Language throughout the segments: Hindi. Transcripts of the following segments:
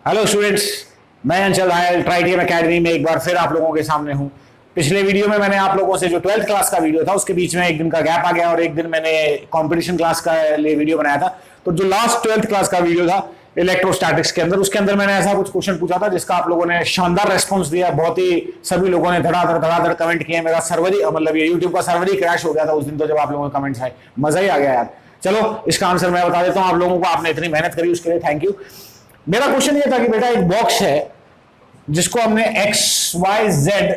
हेलो स्टूडेंट्स, मैं अंचल हायल ट्राइटियम एकेडमी में एक बार फिर आप लोगों के सामने हूं। पिछले वीडियो में मैंने आप लोगों से जो 12th क्लास का वीडियो था उसके बीच में एक दिन का गैप आ गया और एक दिन मैंने कंपटीशन क्लास का लिए वीडियो बनाया था। तो जो लास्ट 12th क्लास का वीडियो था इलेक्ट्रोस्टैटिक्स के अंदर, उसके अंदर मैंने ऐसा कुछ क्वेश्चन पूछा था जिसका आप लोगों ने शानदार रेस्पॉन्स दिया। बहुत ही सभी लोगों ने धड़ाधड़ कमेंट किए। मेरा सर्वर ही मतलब ये यूट्यूब का सर्वर ही क्रैश हो गया था उस दिन, तो जब आप लोगों के कमेंट्स आए मजा ही आ गया यार। चलो इसका आंसर मैं बता देता हूं आप लोगों को। आपने इतनी मेहनत करी उसके लिए थैंक यू। मेरा क्वेश्चन ये था कि बेटा एक बॉक्स है जिसको हमने एक्स वाई जेड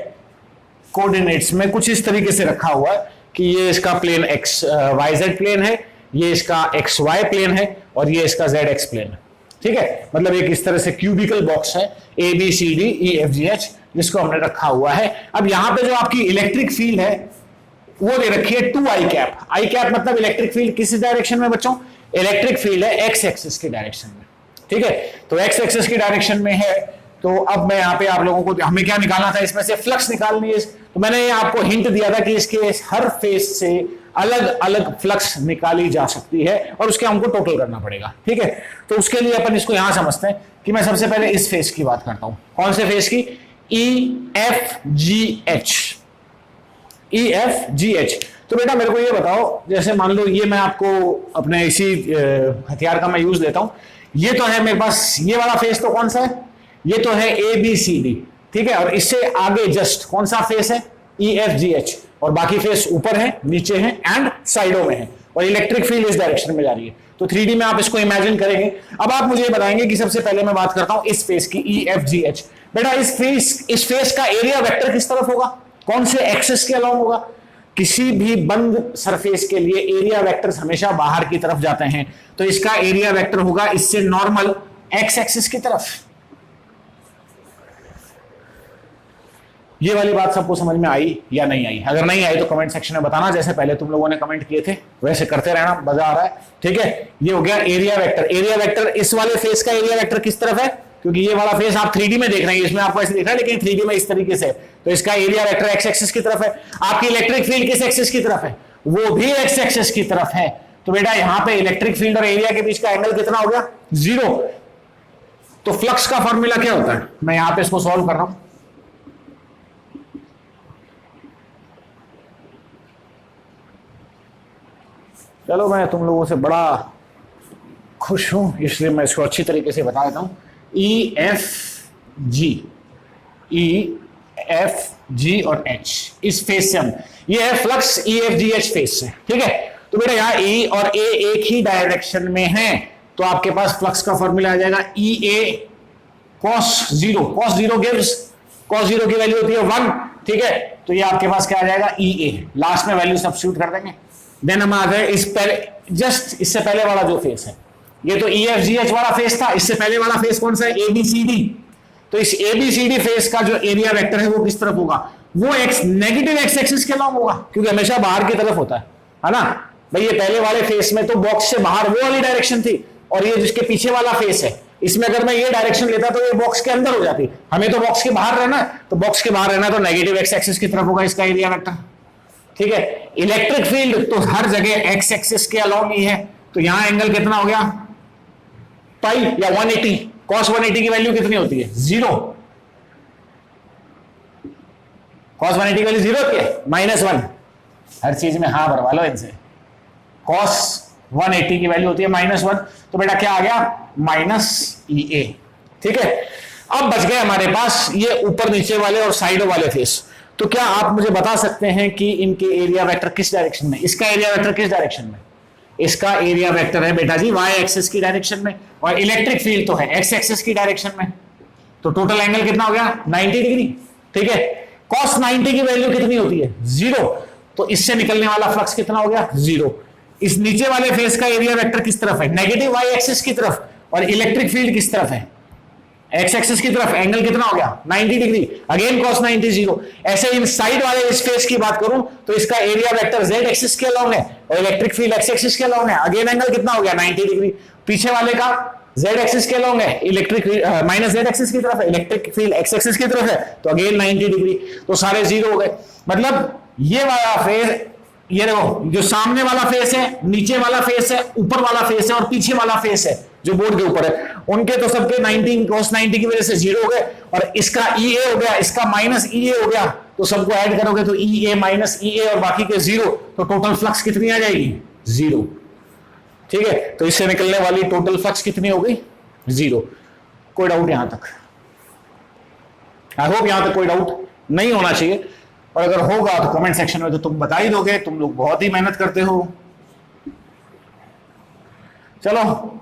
कोऑर्डिनेट्स में कुछ इस तरीके से रखा हुआ है कि ये इसका plane X Y Z plane है, ये इसका एक्स वाई प्लेन है और ये इसका जेड एक्स प्लेन है। ठीक है, मतलब एक इस तरह से क्यूबिकल बॉक्स है A B C D E F G H जिसको हमने रखा हुआ है। अब यहां पे जो आपकी इलेक्ट्रिक फील्ड है वो दे रखी है 2 आई कैप। आई कैप मतलब इलेक्ट्रिक फील्ड किस डायरेक्शन में बच्चों? इलेक्ट्रिक फील्ड है एक्स एक्सिस की डायरेक्शन में। ठीक है, तो एक्स एक्सिस की डायरेक्शन में है। तो अब मैं यहाँ पे आप लोगों को हमें क्या निकालना था, इसमें से फ्लक्स निकालनी है। तो मैंने आपको हिंट दिया था कि इसके हर फेस से अलग अलग फ्लक्स निकाली जा सकती है और उसके हमको टोटल करना पड़ेगा। ठीक है, तो उसके लिए अपन इसको यहां समझते हैं कि मैं सबसे पहले इस फेस की बात करता हूं। कौन से फेस की? ई एफ जी एच। ई एफ जी एच। तो बेटा मेरे को ये बताओ, जैसे मान लो ये मैं आपको अपने इसी हथियार का मैं यूज लेता हूं। ये तो है मेरे पास, ये वाला फेस तो कौन सा है? ये तो है ए बी सी डी। ठीक है, और इससे आगे जस्ट कौन सा फेस है? ई एफ जी एच। और बाकी फेस ऊपर है, नीचे है एंड साइडों में है और इलेक्ट्रिक फील्ड इस डायरेक्शन में जा रही है। तो 3D में आप इसको इमेजिन करेंगे। अब आप मुझे बताएंगे कि सबसे पहले मैं बात करता हूं इस फेस की, ई एफ जी एच। बेटा इस फेस का एरिया वेक्टर किस तरफ होगा? कौन से एक्सिस के अलाउंग होगा? किसी भी बंद सरफेस के लिए एरिया वेक्टर्स हमेशा बाहर की तरफ जाते हैं, तो इसका एरिया वेक्टर होगा इससे नॉर्मल एक्स एक्सिस की तरफ। ये वाली बात सबको समझ में आई या नहीं आई? अगर नहीं आई तो कमेंट सेक्शन में बताना, जैसे पहले तुम लोगों ने कमेंट किए थे वैसे करते रहना, मजा आ रहा है। ठीक है, ये हो गया एरिया वेक्टर। एरिया वेक्टर इस वाले फेस का एरिया वेक्टर किस तरफ है? क्योंकि ये वाला फेस आप 3D में देख रहे हैं, इसमें आपको ऐसे दिख रहा है, लेकिन 3D में इस तरीके से, तो इसका एरिया वेक्टर एक्स एक्सिस की तरफ है। आपकी इलेक्ट्रिक फील्ड किस एक्सिस की तरफ है? वो भी एक्स एक्सिस की तरफ है। तो बेटा यहां पे इलेक्ट्रिक फील्ड और एरिया के बीच का एंगल कितना हो गया? 0। तो फ्लक्स का फॉर्मूला क्या होता है? मैं यहां पे इसको सॉल्व कर रहा हूं। चलो मैं तुम लोगों से बड़ा खुश हूं इसलिए मैं इसको अच्छी तरीके से बता देता हूं। ई एफ जी और एच, इस फेस से हम, ये है फ्लक्स ई एफ जी एच फेस से। ठीक है, तो बेटा यहाँ ई और ए एक ही डायरेक्शन में है, तो आपके पास फ्लक्स का फॉर्मूला आ जाएगा ई ए कॉस जीरो। कॉस जीरो की वैल्यू होती है 1। ठीक है, तो ये आपके पास क्या आ जाएगा? ई ए। लास्ट में वैल्यू सब्स्टिट्यूट कर देंगे। देन हम आ गए इस पहले, जस्ट इससे पहले वाला जो फेस है, ये तो ई एफ जी एच वाला फेस था। इससे पहले वाला फेस कौन सा है? A B C D. तो इस A B C D face का जो एरिया वेक्टर है वो किस तरफ होगा? वो एक्स नेगेटिव एक्स एक्सिस के अलाउंग होगा, क्योंकि हमेशा बाहर की तरफ होता है ना भाई। ये पहले वाले फेस में तो बॉक्स से बाहर वो वाली डायरेक्शन थी, और ये जिसके पीछे वाला फेस है इसमें अगर मैं ये डायरेक्शन लेता तो ये बॉक्स के अंदर हो जाती। हमें तो बॉक्स के बाहर रहना है, तो बॉक्स के बाहर रहना तो नेगेटिव एक्स एक्सिस की तरफ होगा इसका एरिया वेक्टर। ठीक है, इलेक्ट्रिक फील्ड तो हर जगह एक्स एक्सिस के अलाउंग ही है, तो यहां एंगल कितना हो गया? पाई या 180। कॉस 180 की वैल्यू कितनी होती है? 0। कॉस 180 की वैल्यू 0 होती है, -1। हर चीज में हाँ भरवा लो इनसे। कॉस 180 की वैल्यू होती है -1, तो बेटा क्या आ गया? -EA। ठीक है, अब बच गए हमारे पास ये ऊपर नीचे वाले और साइडों वाले फेस। तो क्या आप मुझे बता सकते हैं कि इनके एरिया वेक्टर किस डायरेक्शन में? इसका एरिया वेक्टर किस डायरेक्शन में? इसका एरिया वेक्टर है बेटा जी वाई एक्सिस की डायरेक्शन में, और इलेक्ट्रिक फील्ड तो है एक्स एक्सिस की डायरेक्शन में। तो टोटल एंगल कितना हो गया? 90 डिग्री। ठीक है, कॉस 90 की वैल्यू कितनी होती है? 0। तो इससे निकलने वाला फ्लक्स कितना हो गया? 0। इस नीचे वाले फेस का एरिया वेक्टर किस तरफ है? नेगेटिव वाई एक्सिस की तरफ। और इलेक्ट्रिक फील्ड किस तरफ है? एक्स एक्सिस की तरफ। एंगल कितना हो गया? 90 डिग्री। Again cos 90 0। ऐसे इन साइड वाले इस फेस की बात करूं तो इसका एरिया वेक्टर जेड एक्सिस के अलाउंग है और इलेक्ट्रिक फील्ड एक्स एक्सिस के अलाउंग है। अगेन एंगल कितना हो गया? 90 डिग्री। पीछे वाले का जेड एक्सिस के अलाउंग है, इलेक्ट्रिक माइनस जेड एक्सिस की तरफ है, इलेक्ट्रिक फील्ड एक्स एक्सिस की तरफ है, तो अगेन 90 डिग्री। तो सारे 0 हो गए। मतलब ये वाला फेस ये देखो, जो सामने वाला फेस है, नीचे वाला फेस है, ऊपर वाला फेस है और पीछे वाला फेस है जो बोर्ड के ऊपर है, उनके तो सबके 90 cos 90 की वजह से 0 हो गए, और इसका EA हो गया, इसका माइनस EA हो गया, तो सबको ऐड करोगे तो EA माइनस EA और बाकी के 0, तो टोटल फ्लक्स कितनी आ जाएगी? 0। ठीक है, तो इससे निकलने वाली टोटल फ्लक्स कितनी हो गई? 0। कोई डाउट यहां तक? आई होप यहां तक कोई डाउट नहीं होना चाहिए, और अगर होगा तो कमेंट सेक्शन में तो तुम बता ही दोगे, तुम लोग बहुत ही मेहनत करते हो। चलो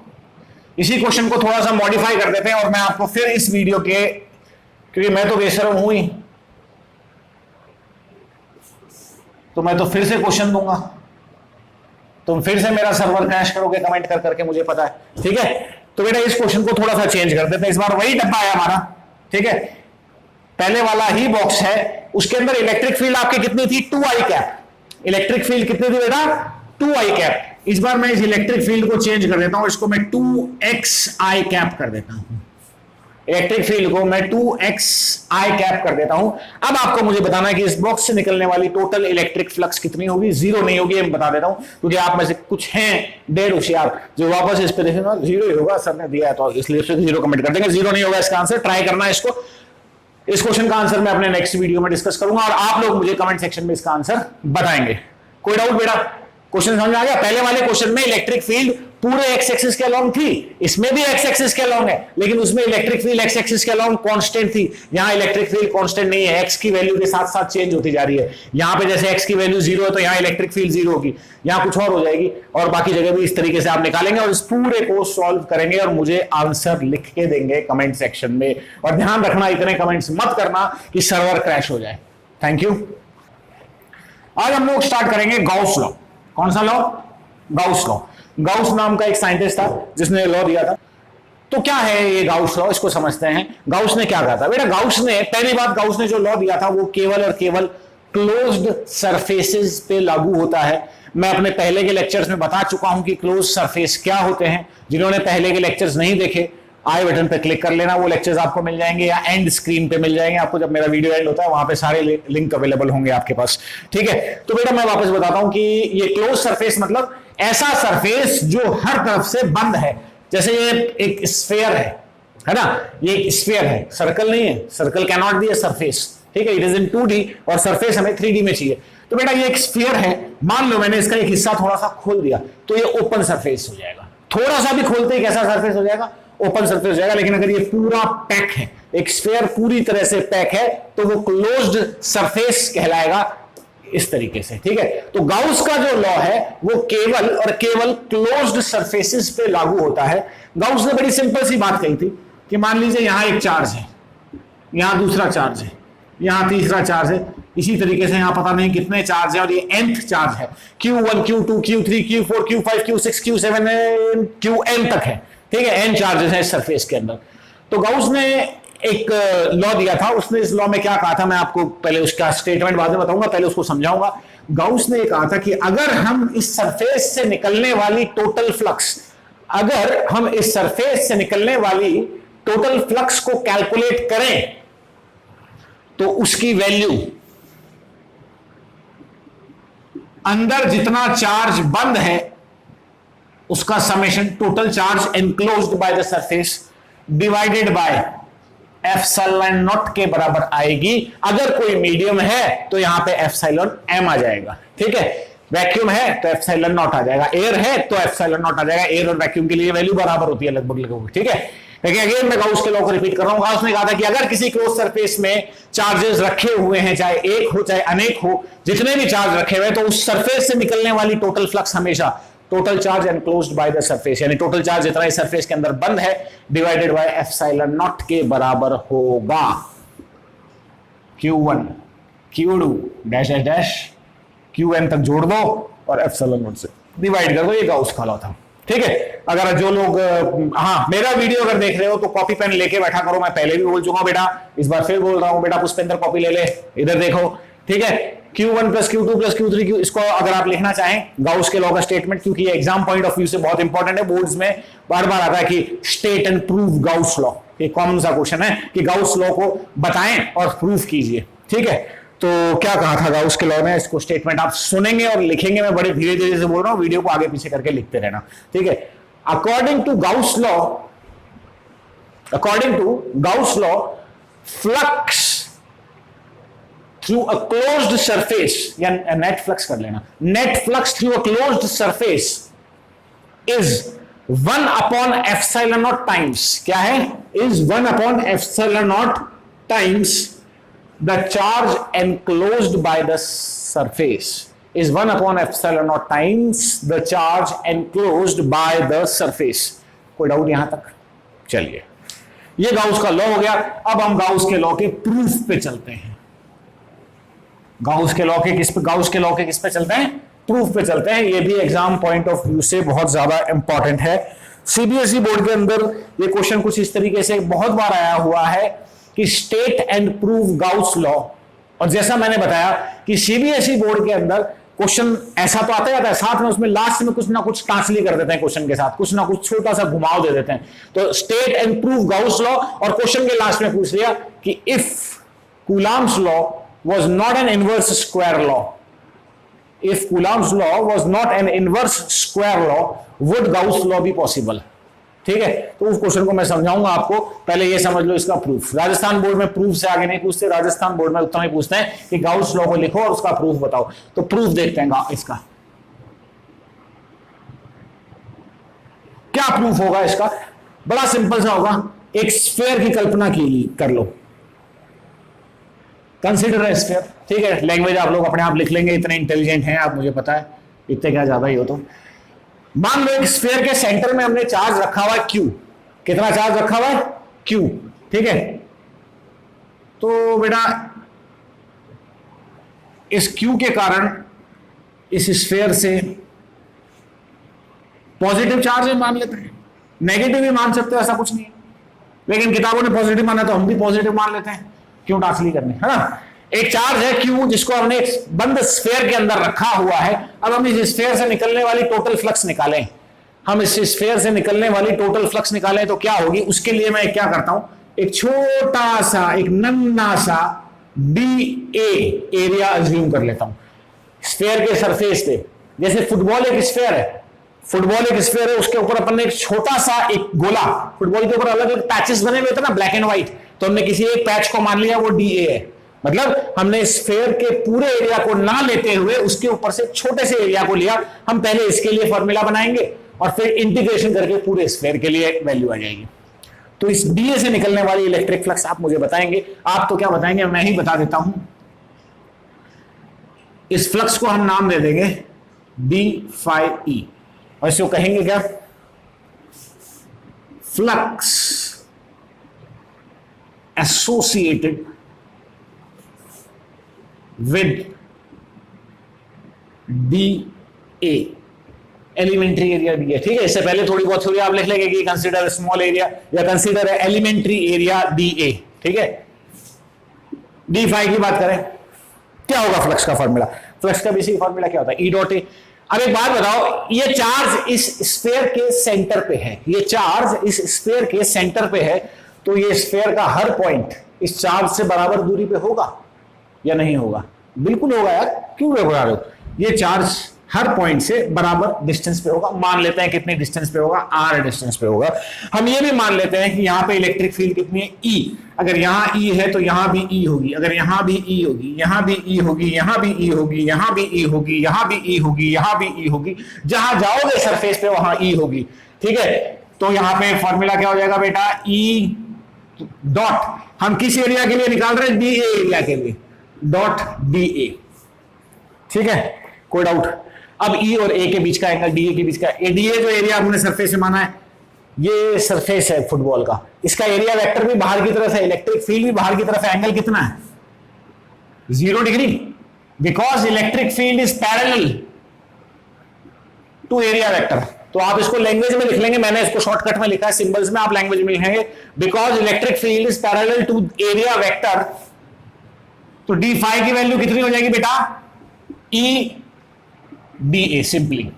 इसी क्वेश्चन को थोड़ा सा मॉडिफाई कर देते हैं, और मैं आपको फिर इस वीडियो के, क्योंकि मैं तो बेशरम हूं ही, तो मैं तो फिर से क्वेश्चन दूंगा, तुम फिर से मेरा सर्वर क्रैश करोगे कमेंट कर करके, मुझे पता है। ठीक है, तो बेटा इस क्वेश्चन को थोड़ा सा चेंज कर देते हैं, इस बार वही डब्बा है हमारा। ठीक है, पहले वाला ही बॉक्स है, उसके अंदर इलेक्ट्रिक फील्ड आपकी कितनी थी? 2i cap. इलेक्ट्रिक फील्ड कितनी थी बेटा? 2i cap. इस बार मैं इस इलेक्ट्रिक फील्ड को चेंज कर देता हूं, इसको मैं 2xi कैप कर देता हूं। इलेक्ट्रिक फील्ड को मैं 2xi कैप कर देता हूं। अब आपको मुझे बताना है कि इस बॉक्स से निकलने वाली टोटल इलेक्ट्रिक फ्लक्स कितनी होगी? 0 नहीं होगी, मैं बता देता हूं, क्योंकि आप में से कुछ हैं डेढ़ होशियार जो वापस इस पे देखेंगे 0 ही होगा, सर ने दिया है तो इसलिए 0 कमेंट कर देंगे। 0 नहीं होगा इसका आंसर, ट्राई करना है इसको। इस क्वेश्चन का आंसर मैं अपने नेक्स्ट वीडियो में डिस्कस करूंगा, और आप लोग मुझे कमेंट सेक्शन में इसका आंसर बताएंगे। कोई डाउट बेटा? क्वेश्चन समझ में आ गया? पहले वाले क्वेश्चन में इलेक्ट्रिक फील्ड पूरे एक्स एक्सिस के अलोंग थी, इसमें भी एक्स एक्सिस के अलोंग है, लेकिन उसमें इलेक्ट्रिक फील्ड एक्स एक्सिस के अलोंग कांस्टेंट थी। यहां इलेक्ट्रिक फील्ड कांस्टेंट नहीं है, एक्स की वैल्यू के साथ साथ चेंज होती जा रही है। यहां पे जैसे एक्स की वैल्यू 0 है तो यहां इलेक्ट्रिक फील्ड 0 होगी, यहां कुछ और हो जाएगी, और बाकी जगह भी इस तरीके से आप निकालेंगे और इस पूरे को सॉल्व करेंगे और मुझे आंसर लिख के देंगे कमेंट सेक्शन में। और ध्यान रखना, इतने कमेंट्स मत करना कि सर्वर क्रैश हो जाए। Thank you. आज हम लोग स्टार्ट करेंगे गाउस लॉ। कौन सा लॉ? Gauss law. गाउस नाम का एक साइंटिस्ट था जिसने लॉ दिया था। तो क्या है ये गाउस लॉ, इसको समझते हैं। गाउस ने क्या कहा था बेटा? गाउस ने पहली बात, गाउस ने जो लॉ दिया था वो केवल और केवल क्लोज्ड सरफेसेस पे लागू होता है। मैं अपने पहले के लेक्चर्स में बता चुका हूं कि क्लोज सरफेस क्या होते हैं। जिन्होंने पहले के लेक्चर्स नहीं देखे, आई बटन पे क्लिक कर लेना, वो लेक्चर्स आपको मिल जाएंगे, या एंड स्क्रीन पे मिल जाएंगे आपको। जब मेरा वीडियो एंड होता है वहां पे सारे लिंक अवेलेबल होंगे आपके पास। ठीक है, तो बेटा मैं वापस बताता हूं कि ये क्लोज सरफेस मतलब ऐसा सरफेस जो हर तरफ से बंद है। जैसे ये एक स्फीयर है ना, ये एक स्फीयर है, सर्कल नहीं है। Circle can not be a surface. ठीक है, इट इज इन 2D और सरफेस हमें 3D में चाहिए। तो बेटा ये एक स्फीयर है, मान लो मैंने इसका एक हिस्सा थोड़ा सा खोल दिया तो ये ओपन सरफेस हो जाएगा। थोड़ा सा भी खोलते ही कैसा सरफेस हो जाएगा? ओपन सरफेस हो जाएगा। लेकिन अगर ये पूरा पैक है, एक स्फीयर पूरी तरह से पैक है, तो वो क्लोज्ड सरफेस कहलाएगा इस तरीके से। ठीक है, तो गाउस का जो लॉ है वो केवल और केवल क्लोज्ड सरफेसेस पे लागू होता है। गाउस ने बड़ी सिंपल सी बात कही थी कि मान लीजिए यहां एक चार्ज है, यहां दूसरा चार्ज है, यहां तीसरा चार्ज है, इसी तरीके से यहां पता नहीं कितने चार्ज है, और ये nth चार्ज है, Q1 Q2 Q3 Q4 Q5 Q6 Q7 Qn तक है। ठीक है, n चार्जेस है सरफेस के अंदर। तो गाउस ने एक लॉ दिया था। उसने इस लॉ में क्या कहा था, मैं आपको पहले उसका स्टेटमेंट बाद में बताऊंगा, पहले उसको समझाऊंगा। गाउस ने कहा था कि अगर हम इस सरफेस से निकलने वाली टोटल फ्लक्स, अगर हम इस सरफेस से निकलने वाली टोटल फ्लक्स को कैलकुलेट करें तो उसकी वैल्यू अंदर जितना चार्ज बंद है उसका summation total charge enclosed by the surface divided by epsilon not के बराबर आएगी। अगर कोई मीडियम है तो यहां पे एप्सिलॉन एम आ जाएगा। ठीक है, वैक्यूम है तो एप्सिलॉन नॉट आ जाएगा, एयर है तो एप्सिलॉन नॉट आ जाएगा। एयर और वैक्यूम के लिए वैल्यू बराबर होती है लगभग। ठीक है, लेकिन अगेन मैं गाउस के लॉ को रिपीट कर रहा हूं। गाउस ने कहा था कि अगर किसी क्लोज सरफेस में चार्जेस रखे हुए हैं, चाहे एक हो चाहे अनेक हो, जितने भी चार्ज रखे हुए हैं, तो उस सरफेस से निकलने वाली टोटल फ्लक्स हमेशा total charge enclosed by the surface, यानी टोटल चार्ज जितना इस सरफेस के अंदर बंद है, डिवाइडेड बाय एप्सिलॉन नॉट के बराबर होगा। Q1 Q2 dash dash dash Qn तक जोड़ दो और एप्सिलॉन नॉट से डिवाइड कर दो। ये गाउस का लॉ था। ठीक है, अगर जो लोग मेरा वीडियो अगर देख रहे हो तो कॉपी पेन लेके बैठा करो। मैं पहले भी बोल चुका हूं बेटा, इस बार फिर बोल रहा हूं बेटा, पुष्पेंद्र कॉपी ले ले, इधर देखो। ठीक है, Q1 plus Q2 plus Q3 इसको अगर आप लिखना चाहें गाउस के लॉ का स्टेटमेंट, क्योंकि ये एग्जाम पॉइंट ऑफ व्यू से बहुत इंपॉर्टेंट है। बोर्ड्स में बार बार आता है कि state and prove Gauss law, ये कॉमन सा क्वेश्चन है कि गाउस लॉ को बताएं और प्रूव कीजिए। ठीक है, तो क्या कहा था गाउस के लॉ ने, इसको स्टेटमेंट आप सुनेंगे और लिखेंगे, मैं बड़े धीरे धीरे से बोल रहा हूं, वीडियो को आगे पीछे करके लिखते रहना, ठीक है। According to Gauss law, flux through a closed surface, या नेट फ्लक्स कर लेना, net flux through a closed surface is 1 upon epsilon naught times, क्या है, is 1 upon epsilon naught times the charge enclosed by the surface, is 1 upon epsilon naught times the charge enclosed by the surface। कोई डाउट यहां तक? चलिए, ये गाउस का लॉ हो गया। अब हम गाउस के लॉ के प्रूफ पे चलते हैं। गाउस के लॉ के किस पे चलते हैं? प्रूफ पे चलते हैं। ये भी एग्जाम पॉइंट ऑफ व्यू से बहुत ज्यादा इंपॉर्टेंट है। सीबीएसई बोर्ड के अंदर ये क्वेश्चन कुछ इस तरीके से बहुत बार आया हुआ है कि state and prove Gauss law, और जैसा मैंने बताया कि सीबीएसई बोर्ड के अंदर क्वेश्चन ऐसा तो आता ही आता है, साथ में उसमें लास्ट में कुछ ना कुछ ट्रांसलेट कर देते हैं, क्वेश्चन के साथ कुछ ना कुछ छोटा सा घुमाव दे देते हैं। तो state and prove Gauss law, और क्वेश्चन के लास्ट में पूछ लिया कि if Coulomb's law was not an inverse square law, if Coulomb's law was not an inverse square law would Gauss law be possible. ठीक है, तो उस क्वेश्चन को मैं समझाऊंगा आपको, पहले ये समझ लो इसका प्रूफ। राजस्थान बोर्ड में प्रूफ से आगे नहीं पूछते, राजस्थान बोर्ड में उतना ही पूछते हैं कि गाउस लॉ को लिखो और उसका प्रूफ बताओ। तो प्रूफ देखते हैं इसका क्या प्रूफ होगा। इसका बड़ा सिंपल सा होगा, एक स्फीयर की कल्पना कर लो, कंसीडर ए स्फीयर। ठीक है, लैंग्वेज आप लोग अपने आप लिख लेंगे, इतने इंटेलिजेंट हैं आप, मुझे पता है, इतने क्या ज्यादा ही हो। तो मान लो एक स्फीयर के सेंटर में हमने चार्ज रखा हुआ है Q। कितना चार्ज रखा हुआ है? Q। ठीक है, तो बेटा इस Q के कारण इस स्फीयर से पॉजिटिव चार्ज है मान लेते हैं, नेगेटिव भी मान सकते हो, ऐसा कुछ नहीं है, लेकिन किताबों ने पॉजिटिव माना तो हम भी पॉजिटिव मान लेते हैं, क्यों टासली करनी है ना। एक चार्ज है Q जिसको हमने एक बंद स्फीयर के अंदर रखा हुआ है। अब हम इस स्फीयर से निकलने वाली टोटल फ्लक्स निकालें, हम इस स्फीयर से निकलने वाली टोटल फ्लक्स निकालें तो क्या होगी। उसके लिए मैं क्या करता हूं, एक छोटा सा, एक नन्हा सा dA एरिया अज्यूम कर लेता हूं स्फीयर के सरफेस पे। जैसे फुटबॉल एक स्फीयर है, उसके ऊपर अपन ने एक छोटा सा एक गोला, फुटबॉल के ऊपर अलग अलग पैचेस बने हुए थे ना, ब्लैक एंड व्हाइट, तो हमने किसी एक पैच को मान लिया वो dA है। मतलब हमने स्फीयर के पूरे एरिया को ना लेते हुए उसके ऊपर से छोटे से एरिया को लिया। हम पहले इसके लिए फॉर्मूला बनाएंगे और फिर इंटीग्रेशन करके पूरे स्फीयर के लिए वैल्यू आ जाएगी। तो इस dA से निकलने वाली इलेक्ट्रिक फ्लक्स आप मुझे बताएंगे। आप तो क्या बताएंगे, मैं ही बता देता हूं। इस फ्लक्स को हम नाम दे देंगे d∅e, और इसको कहेंगे क्या, flux associated with dA, elementary area भी है। ठीक है, इससे पहले थोड़ी बहुत थ्योरी आप लिख लेंगे कि कंसीडर स्मॉल एरिया या कंसीडर एलिमेंट्री एरिया dA। ठीक है, d∅ की बात करें, क्या होगा फ्लक्स का फॉर्मूला, फ्लक्स का बेसिक फॉर्मूला क्या होता है, E डॉट ए। अब एक बात बताओ, ये चार्ज इस स्फीयर के सेंटर पे है, ये चार्ज इस स्फीयर के सेंटर पे है, तो ये स्फीयर का हर पॉइंट इस चार्ज से बराबर दूरी पे होगा या नहीं होगा? बिल्कुल होगा यार, क्यों घबरा रहे हो, ये चार्ज हर पॉइंट से बराबर डिस्टेंस पे होगा। मान लेते हैं कितनी डिस्टेंस पे होगा, r डिस्टेंस पे होगा। हम ये भी मान लेते हैं कि यहां पे इलेक्ट्रिक फील्ड कितनी है, E। अगर यहां E है तो यहां भी E होगी, अगर यहां भी E होगी, यहां भी E होगी, यहां भी E होगी, यहां भी E होगी, यहां भी E होगी, यहां भी E होगी, जहां जाओगे सरफेस पे वहां E होगी। ठीक है, तो यहां पे फॉर्मूला क्या हो जाएगा बेटा, E डॉट, हम किस एरिया के लिए निकाल रहे हैं, dA एरिया के लिए, डॉट dA। ठीक है, कोई डाउट? अब E और A के बीच का एंगल, dA के बीच का, dA जो एरिया हमने सरफेस से माना है, ये सरफेस है फुटबॉल का, इसका एरिया वेक्टर भी बाहर की तरफ है, इलेक्ट्रिक फील्ड भी बाहर की तरफ है, एंगल कितना है, 0 degree, because electric field is parallel to area vector. तो आप इसको लैंग्वेज में लिख लेंगे, मैंने इसको शॉर्टकट में लिखा है, सिंबल्स में, आप लैंग्वेज में लिखेंगे, because electric field is parallel to area vector. तो d∅ की वैल्यू कितनी हो जाएगी बेटा, E dA सिंपली।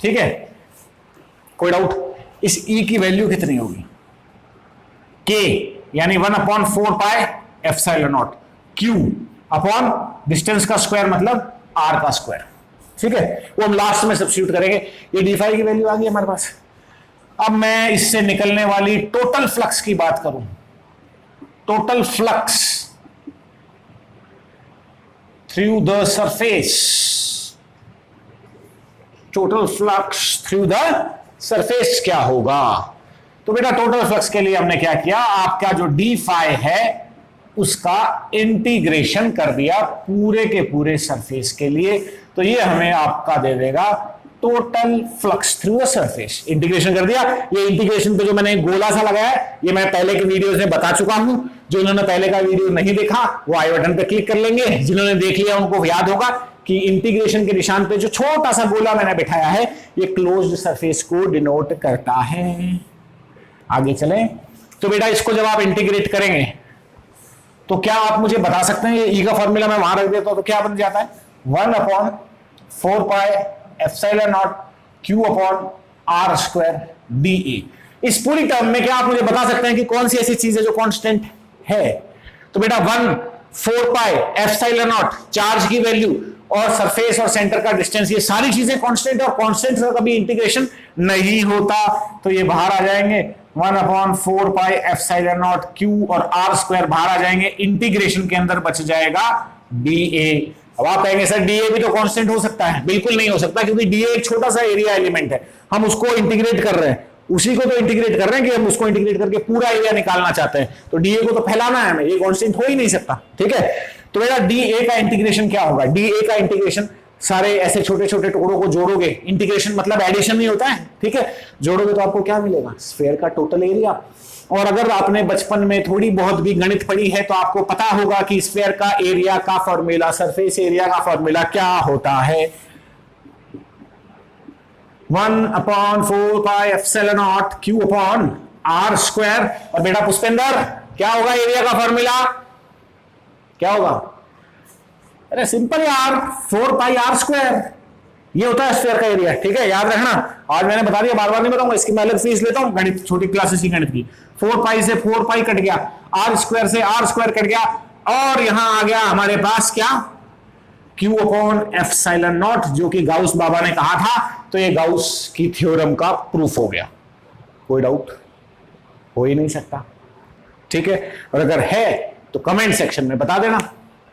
ठीक है, कोई डाउट? इस E की वैल्यू कितनी होगी, K, यानी 1/4 pi epsilon not Q upon distance का स्क्वायर मतलब r का स्क्वायर, ठीक है, वो हम लास्ट में सब्स्टिट्यूट करेंगे। ये d5 की वैल्यू आ गई हमारे पास। अब मैं इससे निकलने वाली टोटल फ्लक्स की बात करूं, total flux through the surface, total flux through the surface क्या होगा? तो बेटा टोटल फ्लक्स के लिए हमने क्या किया, आपका जो d5 है उसका इंटीग्रेशन कर दिया पूरे के पूरे सरफेस के लिए, तो ये हमें आपका दे देगा total flux through the surface. Integration कर दिया। ये इंटीग्रेशन पे जो मैंने गोला सा लगाया है ये मैं पहले के वीडियो में बता चुका हूं, जो उन्होंने पहले का वीडियो नहीं देखा वो आई बटन पे क्लिक कर लेंगे, जिन्होंने देख लिया उनको याद होगा कि इंटीग्रेशन के निशान पे जो छोटा सा गोला मैंने बिठाया है ये क्लोज्ड सरफेस को डिनोट करता है। आगे चलें, तो बेटा इसको जब आप इंटीग्रेट करेंगे तो क्या आप मुझे बता सकते हैं, ई का फॉर्मूला मैं वहां रख देता हूं तो क्या बन जाता है, 1/4 pi epsilon not Q upon R square dA। इस पूरी टर्म में क्या आप मुझे बता सकते हैं कि कौन सी ऐसी चीज है जो कांस्टेंट है? तो बेटा 1/4 पाई एप्सिलॉन नॉट चार्ज की वैल्यू और सरफेस और सेंटर का डिस्टेंस, ये सारी चीजें कांस्टेंट, और कांस्टेंट का कभी इंटीग्रेशन नहीं होता, तो ये बाहर आ जाएंगे 1/4 पाई एप्सिलॉन नॉट Q और R स्क्वायर बाहर आ जाएंगे, इंटीग्रेशन के अंदर बच जाएगा dA। अब आप कहेंगे सर dA भी तो कांस्टेंट हो सकता है, बिल्कुल नहीं हो सकता, क्योंकि dA एक छोटा सा एरिया एलिमेंट है, हम उसको इंटीग्रेट कर रहे हैं, उसी को तो इंटीग्रेट कर रहे हैं कि हम उसको इंटीग्रेट करके पूरा एरिया निकालना चाहते हैं, तो dA को तो फैलाना है हमें, ये कांस्टेंट हो ही नहीं सकता, ठीक है। तो बेटा dA का इंटीग्रेशन क्या होगा, dA का इंटीग्रेशन सारे ऐसे छोटे छोटे टुकड़ों को जोड़ोगे, इंटीग्रेशन मतलब एडिशन नहीं होता है, ठीक है, जोड़ोगे तो आपको क्या मिलेगा, स्फीयर का टोटल एरिया। और अगर आपने बचपन में थोड़ी बहुत भी गणित पढ़ी है तो आपको पता होगा कि स्फीयर का एरिया का फॉर्मूला, सरफेस एरिया का फॉर्मूला क्या होता है, 1/4 pi epsilon not Q upon R square. और बेटा पुष्पेंद्र क्या होगा एरिया का फॉर्मूला, क्या होगा? अरे सिंपल यार, 4 पाई R स्क्वायर, ये होता है स्फीयर का एरिया, ठीक है, याद रखना। आज मैंने बता दिया, बार बार नहीं बताऊंगा, इसकी मैं अलग फीस लेता हूं, गणित छोटी क्लासेस की गणित की। 4 पाई से 4 पाई कट गया, R स्क्वायर से R स्क्वायर कट गया, और यहां आ गया हमारे पास क्या, Q अपॉन एप्सिलॉन नॉट, जो कि गाउस बाबा ने कहा था, तो ये गाउस की थ्योरम का प्रूफ हो गया, कोई डाउट हो ही नहीं सकता, ठीक है। और अगर है तो कमेंट सेक्शन में बता देना,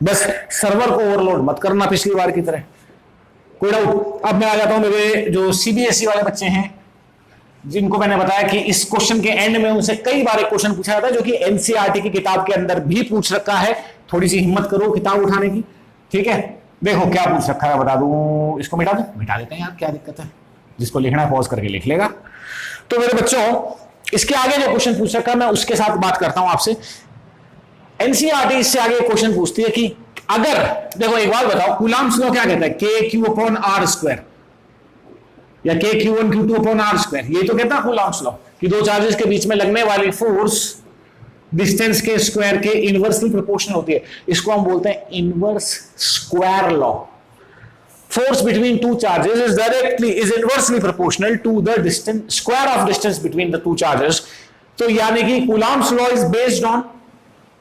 बस सर्वर को ओवरलोड मत करना पिछली बार की तरह, कोई डाउट। अब मैं आ जाता हूं मेरे जो सीबीएसई वाले बच्चे हैं, जिनको मैंने बताया कि इस क्वेश्चन के एंड में उनसे कई बार एक क्वेश्चन पूछा जाता है जो कि एनसीईआरटी की किताब के अंदर भी पूछ रखा है, थोड़ी सी हिम्मत करो किताब उठाने की, ठीक है। देखो क्या पूछ रखा है, बता दूं, इसको मिटा दूं, मिटा देते हैं यार, क्या दिक्कत है, जिसको लिखना है पॉज करके लिख लेगा। तो मेरे बच्चों इसके आगे जो क्वेश्चन पूछ रखा है मैं उसके साथ बात करता हूं आपसे। एनसीईआरटी इससे आगे क्वेश्चन पूछती है कि अगर, देखो एक बात बताओ, कूलम्ब्स लॉ क्या कहता है, KQ अपॉन R स्क्वायर या KQ1 Q2 upon R square, ये तो कहता है कूलम्ब्स लॉ कि दो चार्जेस के बीच में लगने वाली फोर्स डिस्टेंस के स्क्वायर के इनवर्सली प्रोपोर्शनल होती है, इसको हम बोलते हैं inverse square law. Force between two charges is inversely proportional to the distance, square of distance between the two charges। तो यानी कि Coulomb's law is based on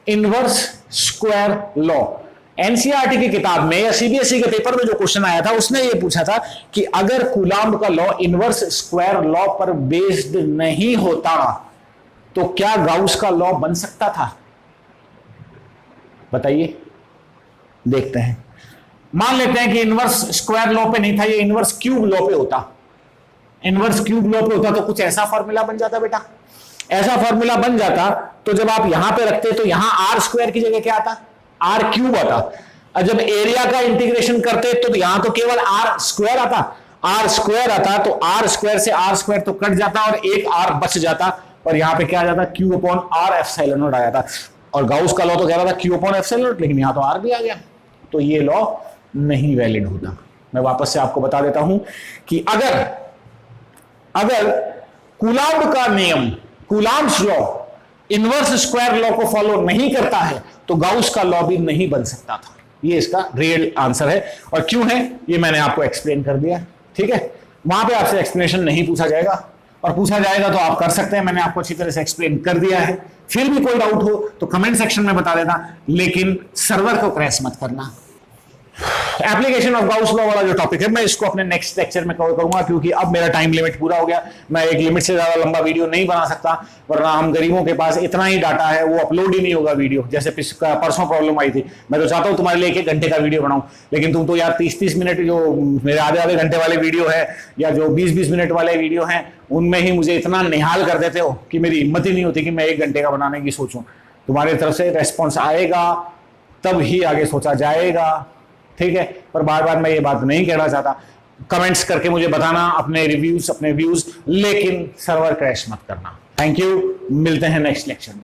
inverse square law. NCERT की किताब में या सीबीएसई के पेपर में जो क्वेश्चन आया था उसने ये पूछा था कि अगर कूलम्ब का लॉ इनवर्स स्क्वायर लॉ पर बेस्ड नहीं होता तो क्या गाउस का लॉ बन सकता था, बताइए, देखते हैं। मान लेते हैं कि इनवर्स स्क्वायर लॉ पे नहीं था, ये इनवर्स क्यूब लॉ पे होता, इनवर्स क्यूब लॉ पे होता तो कुछ ऐसा फॉर्मूला बन जाता बेटा, ऐसा फॉर्मूला बन जाता तो जब आप यहां पे रखते तो यहां R स्क्वायर की जगह क्या आता, R क्यूब आता, और जब एरिया का इंटीग्रेशन करते तो यहां तो केवल R स्क्वायर आता, R स्क्वायर आता तो R स्क्वायर से R स्क्वायर तो कट जाता और एक R बच जाता, और यहां पे क्या आ जाता, Q upon R epsilon not आ जाता। और गाउस का लॉ तो कह रहा था Q अपॉन एप्सिलॉन नॉट, लेकिन यहां तो R भी आ गया, तो ये लॉ नहीं वैलिड होता। मैं वापस से आपको बता देता हूं कि अगर कूलम्ब का नियम, Coulomb's law inverse square law को फॉलो नहीं करता है तो गाउस का लॉ भी नहीं बन सकता था। ये इसका रियल आंसर है, और क्यों है ये मैंने आपको एक्सप्लेन कर दिया, ठीक है। वहां पे आपसे एक्सप्लेनेशन नहीं पूछा जाएगा, और पूछा जाएगा तो आप कर सकते हैं, मैंने आपको अच्छी तरह से एक्सप्लेन कर दिया है। फिर भी कोई डाउट हो तो कमेंट सेक्शन में बता देना, लेकिन सर्वर को क्रैश मत करना, एप्लीकेशन ऑफ गाउस लॉ वाला जो टॉपिक है मैं इसको अपने नेक्स्ट लेक्चर में कवर करूंगा, क्योंकि अब मेरा टाइम लिमिट पूरा हो गया। मैं एक लिमिट से ज्यादा लंबा वीडियो नहीं बना सकता, वरना हम गरीबों के पास इतना ही डाटा है, वो अपलोड ही नहीं होगा वीडियो। जैसे परसों प्रॉब्लम आई थी, मैं तो चाहता हूं तुम्हारे लिए 1-1 घंटे का वीडियो बनाऊं, लेकिन तुम तो यार 30-30 मिनट जो मेरे आधे घंटे वाले वीडियो है या जो 20-20 मिनट वाले वीडियो हैं उनमें ही मुझे इतना निहाल कर देते हो कि मेरी हिम्मत ही नहीं होती कि मैं 1 घंटे का बनाने की सोचूं। तुम्हारी तरफ से रेस्पॉन्स आएगा तब ही आगे सोचा जाएगा, ठीक है। पर बार बार मैं ये बात नहीं कहना चाहता। कमेंट्स करके मुझे बताना अपने रिव्यूज, अपने व्यूज, लेकिन सर्वर क्रैश मत करना। थैंक यू, मिलते हैं नेक्स्ट लेक्चर में।